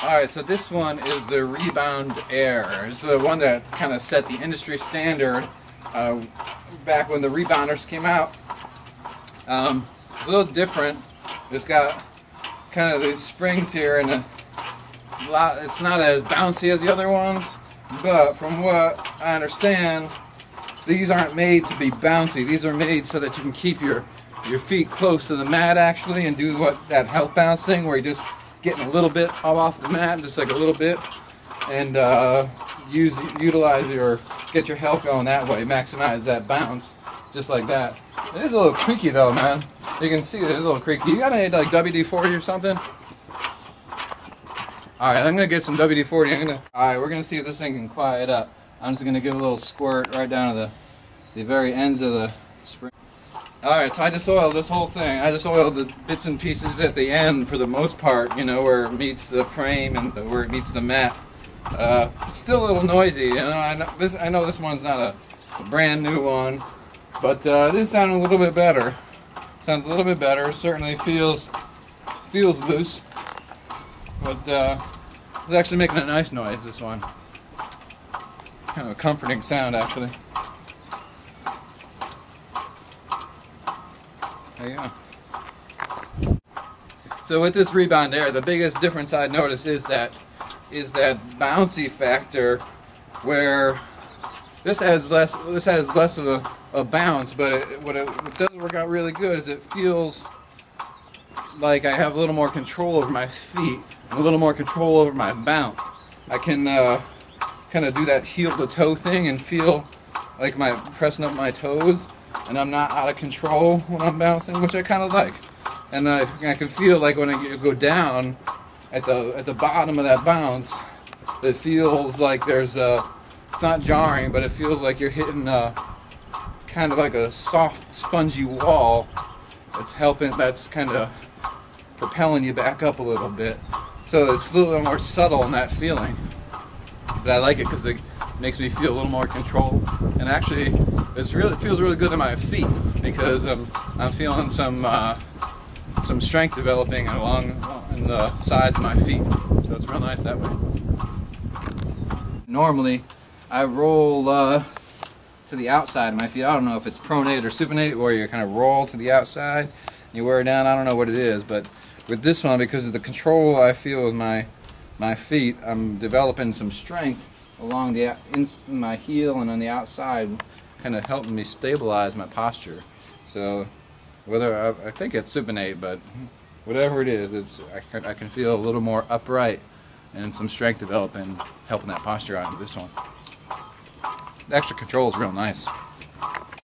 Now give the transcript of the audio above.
Alright, so this one is the ReboundAir. It's the one that kind of set the industry standard back when the rebounders came out. It's a little different. It's got kind of these springs here, and it's not as bouncy as the other ones, but from what I understand, these aren't made to be bouncy. These are made so that you can keep your feet close to the mat actually, and do that health bounce thing where you're just getting a little bit off the mat, just like a little bit, and get your health going that way, maximize that bounce, just like that. It is a little creaky though, man. You can see it is a little creaky. You got any like WD-40 or something? Alright, I'm gonna get some WD-40. Alright, we're gonna see if this thing can quiet up. I'm just gonna give a little squirt right down to the very ends of the spring. Alright, so I just oiled this whole thing. I just oiled the bits and pieces at the end for the most part, you know, where it meets the frame and where it meets the mat. Still a little noisy, you know. I know this one's not a brand new one, but this sounded a little bit better. Sounds a little bit better. Certainly feels loose, but it's actually making a nice noise. This one, kind of a comforting sound, actually. There you go. So with this ReboundAir, the biggest difference I noticed is that bouncy factor, where this has less of a bounce, but what does work out really good is it feels like I have a little more control over my feet, and a little more control over my bounce. I can kind of do that heel to toe thing and feel like pressing up my toes, and I'm not out of control when I'm bouncing, which I kind of like. And I can feel like when I go down at the bottom of that bounce, it feels like there's it's not jarring, but it feels like you're hitting kind of like a soft, spongy wall. That's kind of propelling you back up a little bit. So it's a little more subtle in that feeling. But I like it because it makes me feel a little more control. And actually, it feels really good in my feet, because I'm feeling some strength developing along in the sides of my feet. So it's real nice that way. Normally, I roll to the outside of my feet. I don't know if it's pronate or supinate, where you kind of roll to the outside, you wear it down. I don't know what it is, but with this one, because of the control I feel with my feet, I'm developing some strength along my heel and on the outside, kind of helping me stabilize my posture. So whether I think it's supinate, but whatever it is, I can feel a little more upright and some strength developing, helping that posture out with this one. The extra control is real nice.